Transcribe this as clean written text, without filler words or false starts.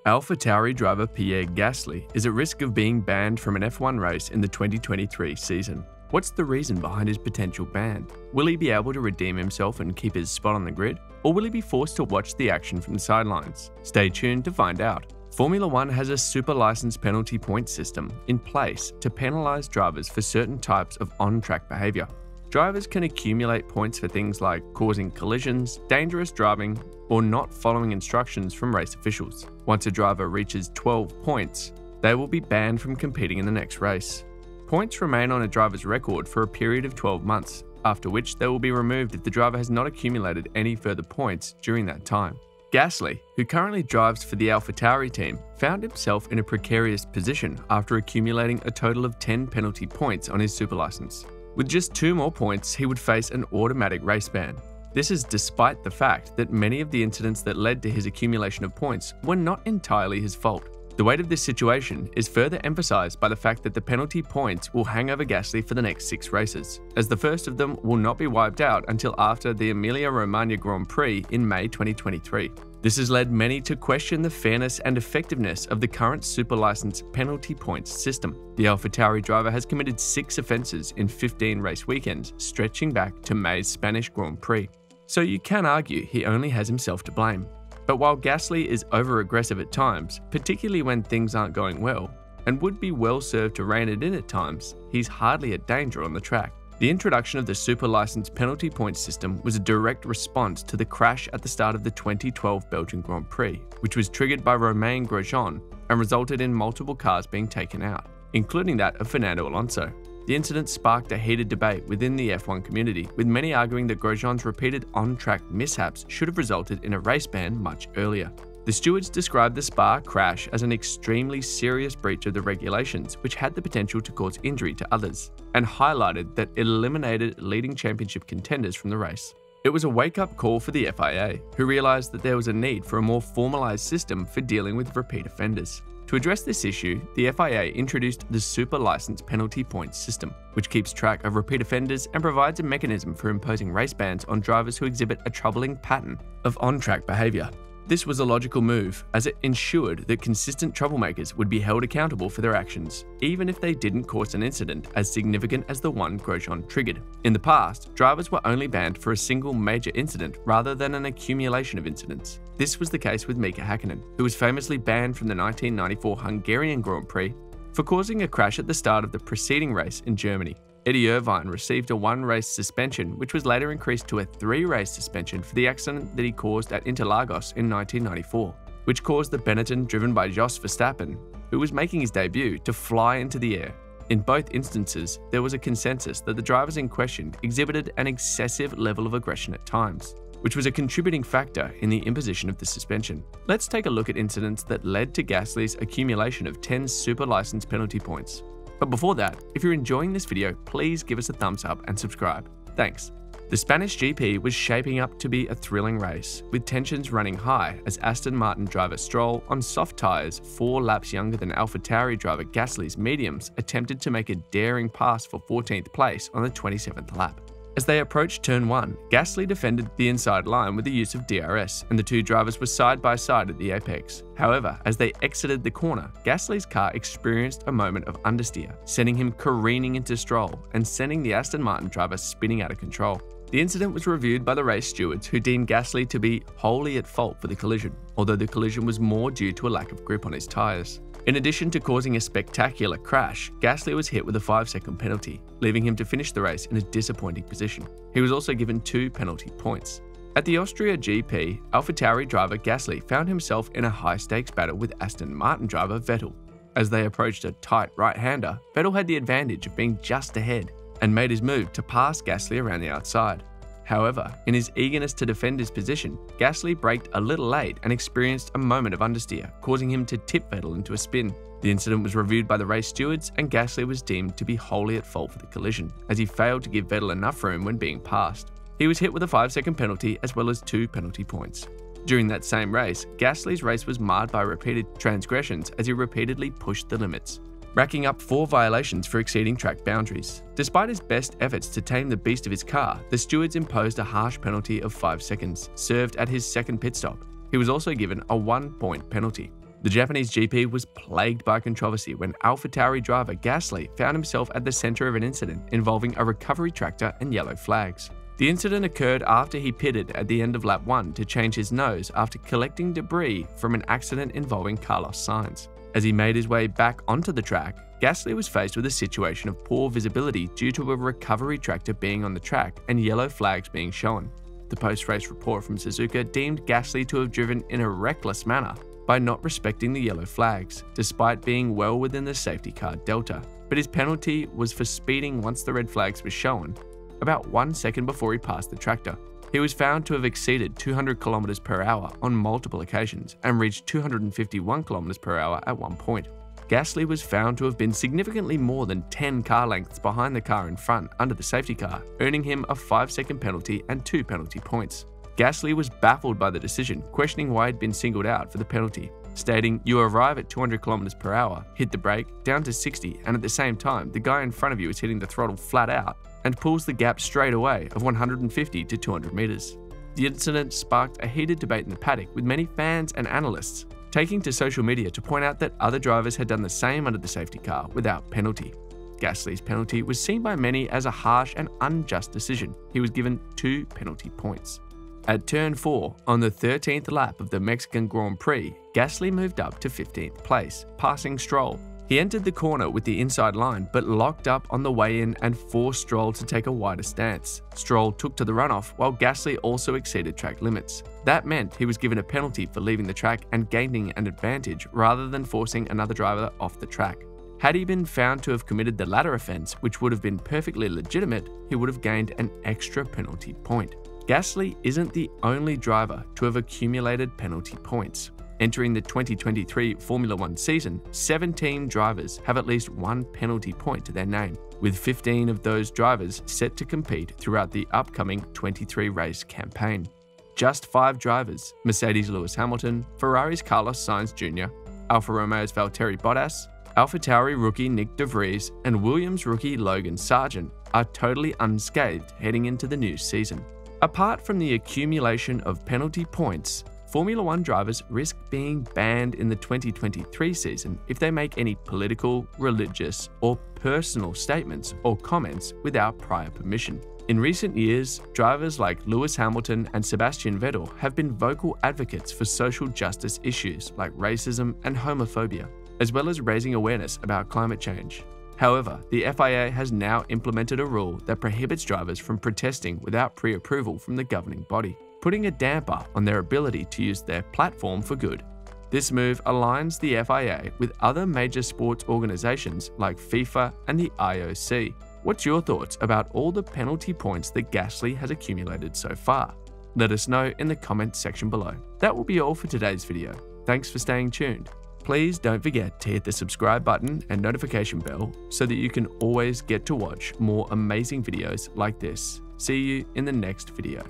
AlphaTauri driver Pierre Gasly is at risk of being banned from an F1 race in the 2023 season. What's the reason behind his potential ban? Will he be able to redeem himself and keep his spot on the grid? Or will he be forced to watch the action from the sidelines? Stay tuned to find out. Formula One has a super license penalty point system in place to penalise drivers for certain types of on-track behaviour. Drivers can accumulate points for things like causing collisions, dangerous driving, or not following instructions from race officials. Once a driver reaches 12 points, they will be banned from competing in the next race. Points remain on a driver's record for a period of 12 months, after which they will be removed if the driver has not accumulated any further points during that time. Gasly, who currently drives for the AlphaTauri team, found himself in a precarious position after accumulating a total of 10 penalty points on his super license. With just 2 more points, he would face an automatic race ban. This is despite the fact that many of the incidents that led to his accumulation of points were not entirely his fault. The weight of this situation is further emphasised by the fact that the penalty points will hang over Gasly for the next 6 races, as the first of them will not be wiped out until after the Emilia-Romagna Grand Prix in May 2023. This has led many to question the fairness and effectiveness of the current super license penalty points system. The AlphaTauri driver has committed 6 offences in 15 race weekends, stretching back to May's Spanish Grand Prix. So you can argue he only has himself to blame. But while Gasly is over-aggressive at times, particularly when things aren't going well, and would be well served to rein it in at times, he's hardly a danger on the track. The introduction of the super license penalty point system was a direct response to the crash at the start of the 2012 Belgian Grand Prix, which was triggered by Romain Grosjean and resulted in multiple cars being taken out, including that of Fernando Alonso. The incident sparked a heated debate within the F1 community, with many arguing that Grosjean's repeated on-track mishaps should have resulted in a race ban much earlier. The stewards described the Spa crash as an extremely serious breach of the regulations, which had the potential to cause injury to others, and highlighted that it eliminated leading championship contenders from the race. It was a wake-up call for the FIA, who realised that there was a need for a more formalised system for dealing with repeat offenders. To address this issue, the FIA introduced the Super License Penalty Points system, which keeps track of repeat offenders and provides a mechanism for imposing race bans on drivers who exhibit a troubling pattern of on-track behaviour. This was a logical move, as it ensured that consistent troublemakers would be held accountable for their actions, even if they didn't cause an incident as significant as the one Grosjean triggered. In the past, drivers were only banned for a single major incident rather than an accumulation of incidents. This was the case with Mika Hakkinen, who was famously banned from the 1994 Hungarian Grand Prix for causing a crash at the start of the preceding race in Germany. Eddie Irvine received a 1-race suspension, which was later increased to a 3-race suspension for the accident that he caused at Interlagos in 1994, which caused the Benetton driven by Jos Verstappen, who was making his debut, to fly into the air. In both instances, there was a consensus that the drivers in question exhibited an excessive level of aggression at times, which was a contributing factor in the imposition of the suspension. Let's take a look at incidents that led to Gasly's accumulation of 10 super license penalty points. But before that, if you're enjoying this video, please give us a thumbs up and subscribe. Thanks. The Spanish GP was shaping up to be a thrilling race, with tensions running high as Aston Martin driver Stroll, on soft tyres 4 laps younger than AlphaTauri driver Gasly's mediums, attempted to make a daring pass for 14th place on the 27th lap. As they approached turn 1, Gasly defended the inside line with the use of DRS, and the 2 drivers were side by side at the apex. However, as they exited the corner, Gasly's car experienced a moment of understeer, sending him careening into Stroll and sending the Aston Martin driver spinning out of control. The incident was reviewed by the race stewards, who deemed Gasly to be wholly at fault for the collision, although the collision was more due to a lack of grip on his tyres. In addition to causing a spectacular crash, Gasly was hit with a 5-second penalty, leaving him to finish the race in a disappointing position. He was also given 2 penalty points. At the Austria GP, AlphaTauri driver Gasly found himself in a high-stakes battle with Aston Martin driver Vettel. As they approached a tight right-hander, Vettel had the advantage of being just ahead and made his move to pass Gasly around the outside. However, in his eagerness to defend his position, Gasly braked a little late and experienced a moment of understeer, causing him to tip Vettel into a spin. The incident was reviewed by the race stewards, and Gasly was deemed to be wholly at fault for the collision, as he failed to give Vettel enough room when being passed. He was hit with a 5-second penalty as well as 2 penalty points. During that same race, Gasly's race was marred by repeated transgressions as he repeatedly pushed the limits, racking up 4 violations for exceeding track boundaries. Despite his best efforts to tame the beast of his car, the stewards imposed a harsh penalty of 5 seconds, served at his second pit stop. He was also given a 1-point penalty. The Japanese GP was plagued by controversy when AlphaTauri driver Gasly found himself at the center of an incident involving a recovery tractor and yellow flags. The incident occurred after he pitted at the end of lap 1 to change his nose after collecting debris from an accident involving Carlos Sainz. As he made his way back onto the track, Gasly was faced with a situation of poor visibility due to a recovery tractor being on the track and yellow flags being shown. The post-race report from Suzuka deemed Gasly to have driven in a reckless manner by not respecting the yellow flags, despite being well within the safety car delta. But his penalty was for speeding once the red flags were shown, about 1 second before he passed the tractor. He was found to have exceeded 200 km per hour on multiple occasions and reached 251 km per hour at one point. Gasly was found to have been significantly more than 10 car lengths behind the car in front under the safety car, earning him a 5-second penalty and 2 penalty points. Gasly was baffled by the decision, questioning why he'd been singled out for the penalty, stating, "You arrive at 200 km per hour, hit the brake, down to 60, and at the same time, the guy in front of you is hitting the throttle flat out and pulls the gap straight away of 150 to 200 meters. The incident sparked a heated debate in the paddock, with many fans and analysts taking to social media to point out that other drivers had done the same under the safety car without penalty. Gasly's penalty was seen by many as a harsh and unjust decision. He was given 2 penalty points. At turn 4, on the 13th lap of the Mexican Grand Prix, Gasly moved up to 15th place, passing Stroll. He entered the corner with the inside line, but locked up on the way in and forced Stroll to take a wider stance. Stroll took to the runoff, while Gasly also exceeded track limits. That meant he was given a penalty for leaving the track and gaining an advantage, rather than forcing another driver off the track. Had he been found to have committed the latter offence, which would have been perfectly legitimate, he would have gained an extra penalty point. Gasly isn't the only driver to have accumulated penalty points. Entering the 2023 Formula 1 season, 17 drivers have at least 1 penalty point to their name, with 15 of those drivers set to compete throughout the upcoming 23-race campaign. Just 5 drivers, Mercedes' Lewis Hamilton, Ferrari's Carlos Sainz Jr., Alfa Romeo's Valtteri Bottas, AlphaTauri rookie Nick De Vries, and Williams rookie Logan Sargent, are totally unscathed heading into the new season. Apart from the accumulation of penalty points, Formula 1 drivers risk being banned in the 2023 season if they make any political, religious, or personal statements or comments without prior permission. In recent years, drivers like Lewis Hamilton and Sebastian Vettel have been vocal advocates for social justice issues like racism and homophobia, as well as raising awareness about climate change. However, the FIA has now implemented a rule that prohibits drivers from protesting without pre-approval from the governing body, putting a damper on their ability to use their platform for good. This move aligns the FIA with other major sports organizations like FIFA and the IOC. What's your thoughts about all the penalty points that Gasly has accumulated so far? Let us know in the comments section below. That will be all for today's video. Thanks for staying tuned. Please don't forget to hit the subscribe button and notification bell so that you can always get to watch more amazing videos like this. See you in the next video.